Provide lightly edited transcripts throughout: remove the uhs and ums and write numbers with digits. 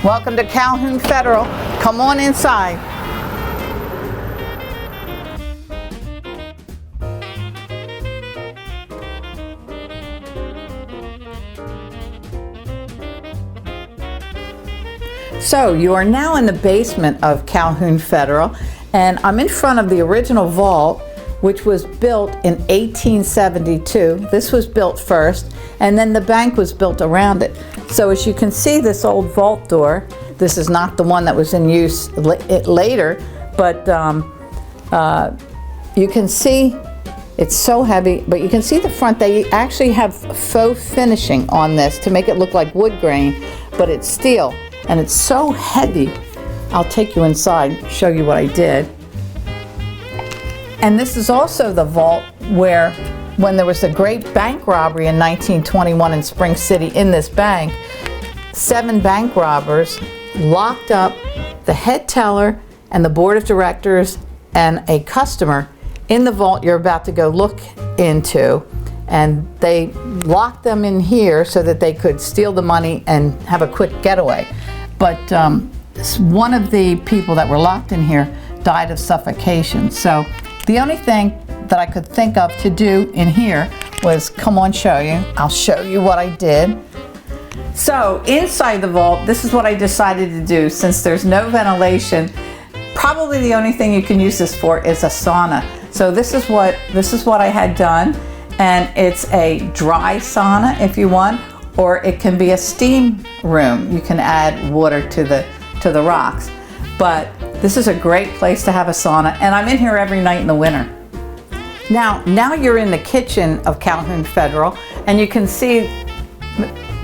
Welcome to Calhoun Federal. Come on inside. So you are now in the basement of Calhoun Federal, and I'm in front of the original vault, which was built in 1872. This was built first, and then the bank was built around it. So as you can see, this old vault door, this is not the one that was in use later, but you can see it's so heavy, but you can see the front. They actually have faux finishing on this to make it look like wood grain, but it's steel, and it's so heavy. I'll take you inside, show you what I did. And this is also the vault where, when there was a great bank robbery in 1921 in Spring City in this bank, 7 bank robbers locked up the head teller and the board of directors and a customer in the vault you're about to go look into. And they locked them in here so that they could steal the money and have a quick getaway. But one of the people that were locked in here died of suffocation. So the only thing that I could think of to do in here was come on, show you. I'll show you what I did. So inside the vault, this is what I decided to do. Since there's no ventilation, probably the only thing you can use this for is a sauna. So this is what I had done, and it's a dry sauna if you want, or it can be a steam room. You can add water to the rocks. But this is a great place to have a sauna, and I'm in here every night in the winter. Now you're in the kitchen of Calhoun Federal, and you can see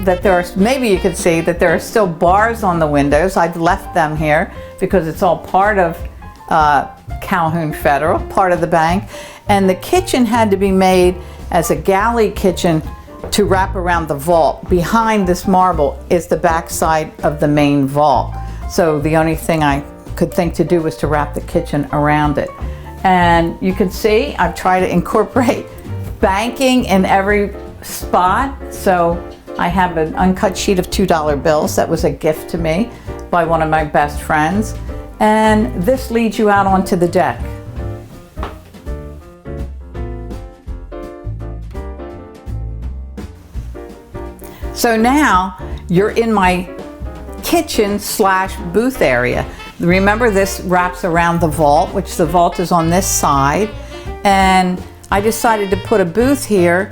that maybe you could see that there are still bars on the windows. I've left them here because it's all part of Calhoun Federal, part of the bank. And the kitchen had to be made as a galley kitchen to wrap around the vault. Behind this marble is the back side of the main vault. So the only thing I could think to do was to wrap the kitchen around it. And you can see I've tried to incorporate banking in every spot. So I have an uncut sheet of $2 bills that was a gift to me by one of my best friends. And this leads you out onto the deck. So now you're in my kitchen/booth area. Remember, this wraps around the vault, which the vault is on this side. And I decided to put a booth here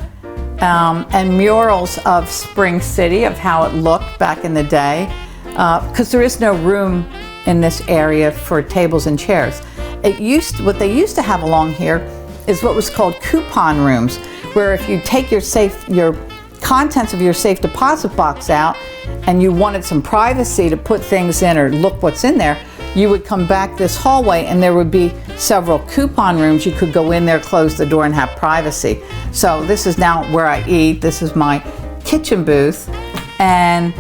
and murals of Spring City, of how it looked back in the day, because there is no room in this area for tables and chairs. What they used to have along here is what was called coupon rooms, where if you take your contents of your safe deposit box out and you wanted some privacy to put things in or look what's in there, you would come back this hallway and there would be several coupon rooms. You could go in there, close the door, and have privacy. So this is now where I eat. This is my kitchen booth. And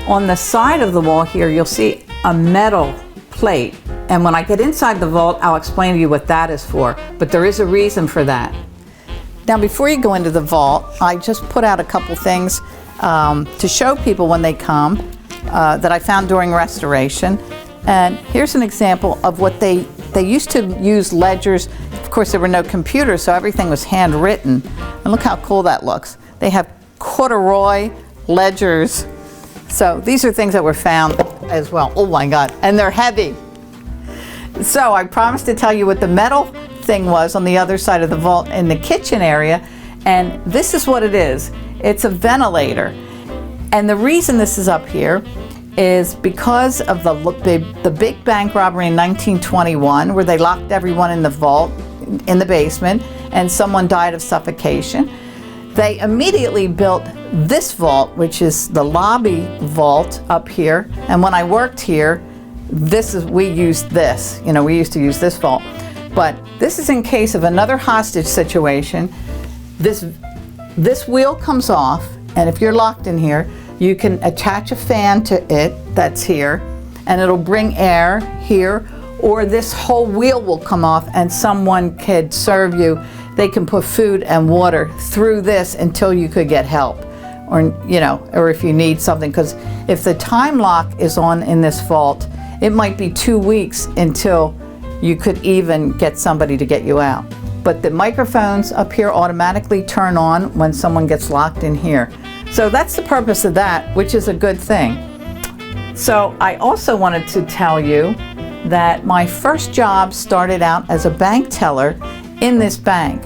on the side of the wall here, you'll see a metal plate. And when I get inside the vault, I'll explain to you what that is for. But there is a reason for that. Now, before you go into the vault, I just put out a couple things to show people when they come that I found during restoration. And here's an example of what they used to use ledgers. Of course, there were no computers, so everything was handwritten. And look how cool that looks. They have corduroy ledgers. So these are things that were found as well. Oh my God, and they're heavy. So I promised to tell you what the metal thing was on the other side of the vault in the kitchen area, and this is what it is. It's a ventilator. And the reason this is up here is because of the big bank robbery in 1921, where they locked everyone in the vault in the basement and someone died of suffocation. They immediately built this vault, which is the lobby vault up here. And when I worked here, we used this. We used to use this vault. But this is in case of another hostage situation. This wheel comes off, and if you're locked in here, you can attach a fan to it that's here, and it'll bring air here, or this whole wheel will come off and someone could serve you. They can put food and water through this until you could get help. or, you know, or if you need something, because if the time lock is on in this vault, it might be 2 weeks until you could even get somebody to get you out. But the microphones up here automatically turn on when someone gets locked in here. So that's the purpose of that, which is a good thing. So I also wanted to tell you that my first job started out as a bank teller in this bank.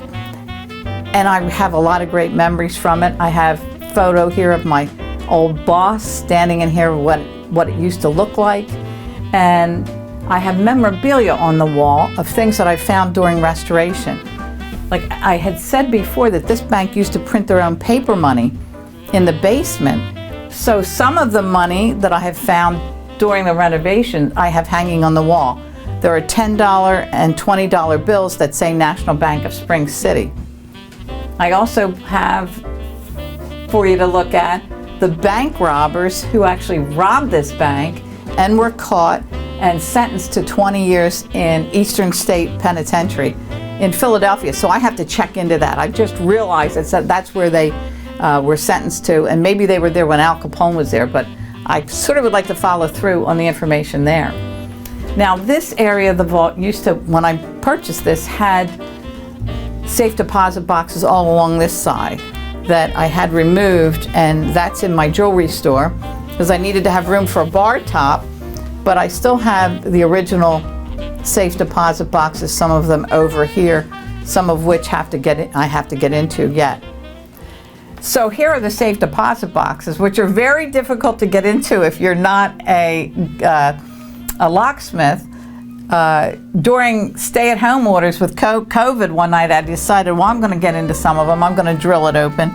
And I have a lot of great memories from it. I have a photo here of my old boss standing in here, what it used to look like. And I have memorabilia on the wall of things that I found during restoration. Like I had said before that this bank used to print their own paper money in the basement. So some of the money that I have found during the renovation I have hanging on the wall. There are $10 and $20 bills that say National Bank of Spring City. I also have for you to look at the bank robbers who actually robbed this bank and were caught and sentenced to 20 years in Eastern State Penitentiary in Philadelphia. So I have to check into that. I just realized that that's where they were sentenced to, and maybe they were there when Al Capone was there, but I sort of would like to follow through on the information there. Now this area of the vault used to, when I purchased this, had safe deposit boxes all along this side that I had removed, and that's in my jewelry store because I needed to have room for a bar top, but I still have the original safe deposit boxes, some of them over here, some of which I have to get into yet. So here are the safe deposit boxes, which are very difficult to get into if you're not a locksmith. During stay-at-home orders with COVID one night, I decided, well, I'm going to get into some of them. I'm going to drill it open.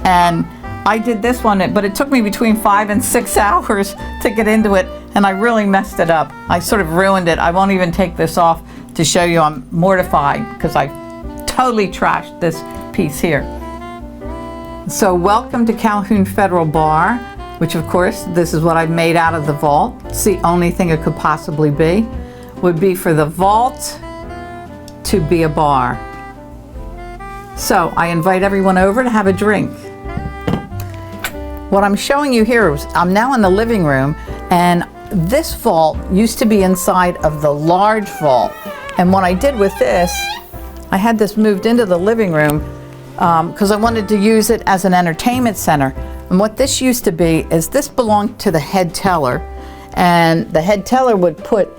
And I did this one, but it took me between 5 and 6 hours to get into it, and I really messed it up. I sort of ruined it. I won't even take this off to show you. I'm mortified because I totally trashed this piece here. So welcome to Calhoun Federal Bar, which of course, this is what I've made out of the vault. It's the only thing it could possibly be, would be for the vault to be a bar. So I invite everyone over to have a drink. What I'm showing you here is I'm now in the living room, and this vault used to be inside of the large vault. And what I did with this, I had this moved into the living room because I wanted to use it as an entertainment center. And what this used to be is this belonged to the head teller, and the head teller would put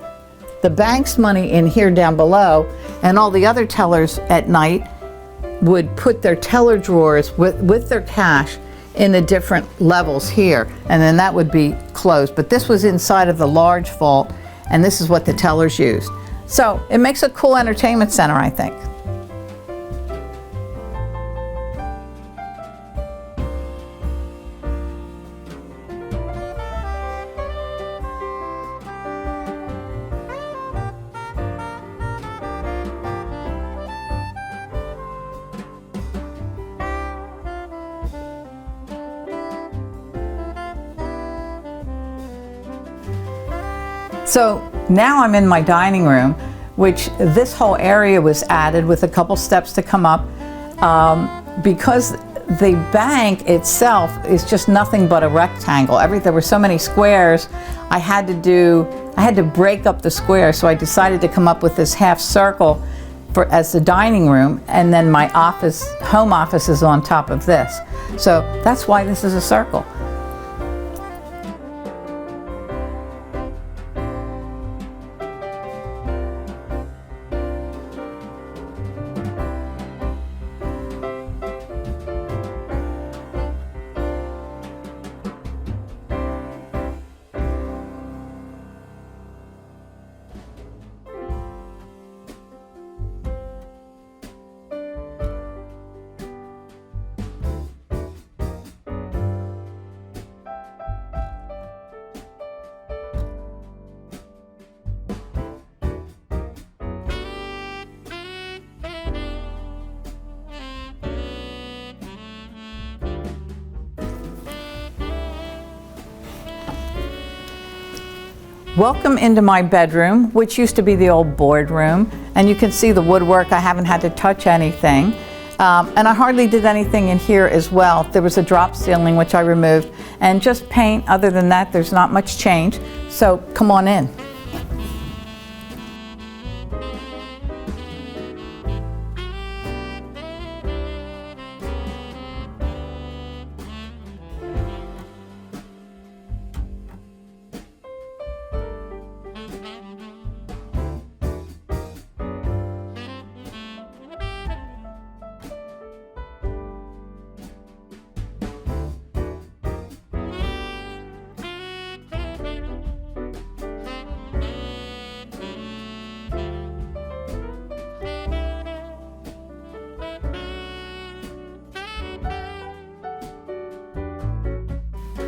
the bank's money in here down below, and all the other tellers at night would put their teller drawers with their cash in the different levels here, and then that would be closed. But this was inside of the large vault, and this is what the tellers used. So it makes a cool entertainment center, I think. So now I'm in my dining room, which this whole area was added with a couple steps to come up because the bank itself is just nothing but a rectangle. There were so many squares, I had to break up the square, so I decided to come up with this half circle as the dining room, and then my home office is on top of this. So that's why this is a circle. Welcome into my bedroom, which used to be the old boardroom, and you can see the woodwork. I haven't had to touch anything. And I hardly did anything in here as well. There was a drop ceiling which I removed, and just paint. Other than that, there's not much change. So come on in.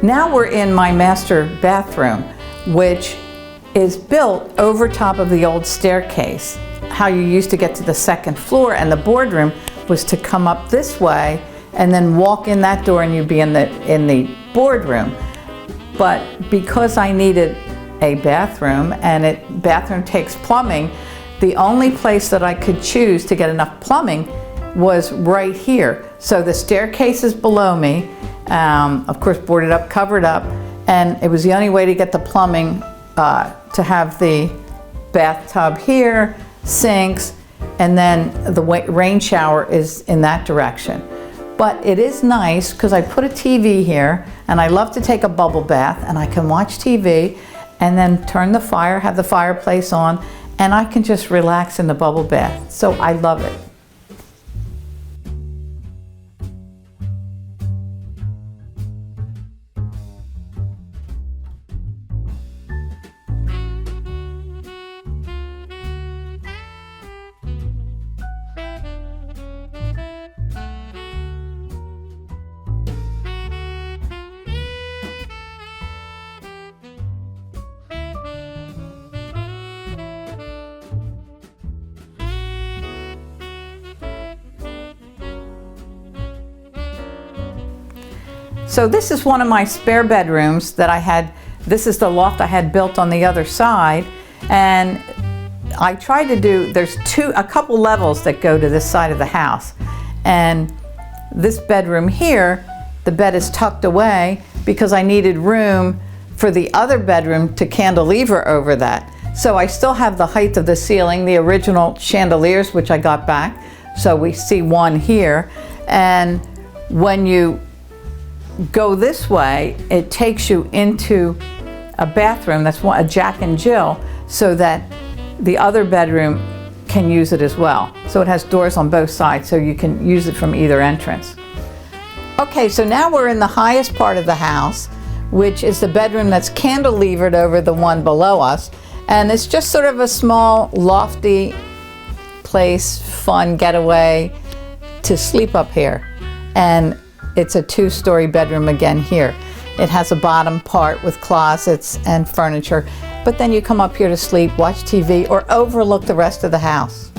Now we're in my master bathroom, which is built over top of the old staircase. How you used to get to the second floor and the boardroom was to come up this way and then walk in that door and you'd be in the boardroom. But because I needed a bathroom and bathroom takes plumbing, the only place that I could choose to get enough plumbing was right here. So the staircase is below me. Of course, boarded up, covered up, and it was the only way to get the plumbing to have the bathtub here, sinks, and then the rain shower is in that direction. But it is nice because I put a TV here, and I love to take a bubble bath, and I can watch TV, and then turn the fire, have the fireplace on, and I can just relax in the bubble bath. So I love it. So this is one of my spare bedrooms that I had. This is the loft I had built on the other side, and I tried to do, there's a couple levels that go to this side of the house, and this bedroom here, the bed is tucked away because I needed room for the other bedroom to cantilever over that. So I still have the height of the ceiling, the original chandeliers which I got back, so we see one here, and when you go this way, it takes you into a bathroom that's a Jack and Jill, so that the other bedroom can use it as well. So it has doors on both sides, so you can use it from either entrance. Okay, so now we're in the highest part of the house, which is the bedroom that's cantilevered over the one below us. And it's just sort of a small, lofty place, fun getaway to sleep up here. And it's a two-story bedroom again here. It has a bottom part with closets and furniture, but then you come up here to sleep, watch TV, or overlook the rest of the house.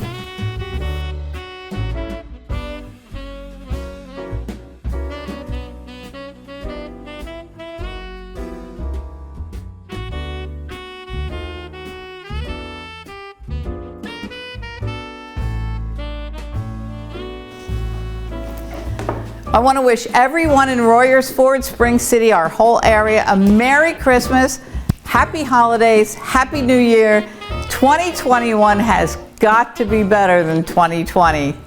I want to wish everyone in Royersford, Spring City, our whole area, a Merry Christmas, Happy Holidays, Happy New Year. 2021 has got to be better than 2020.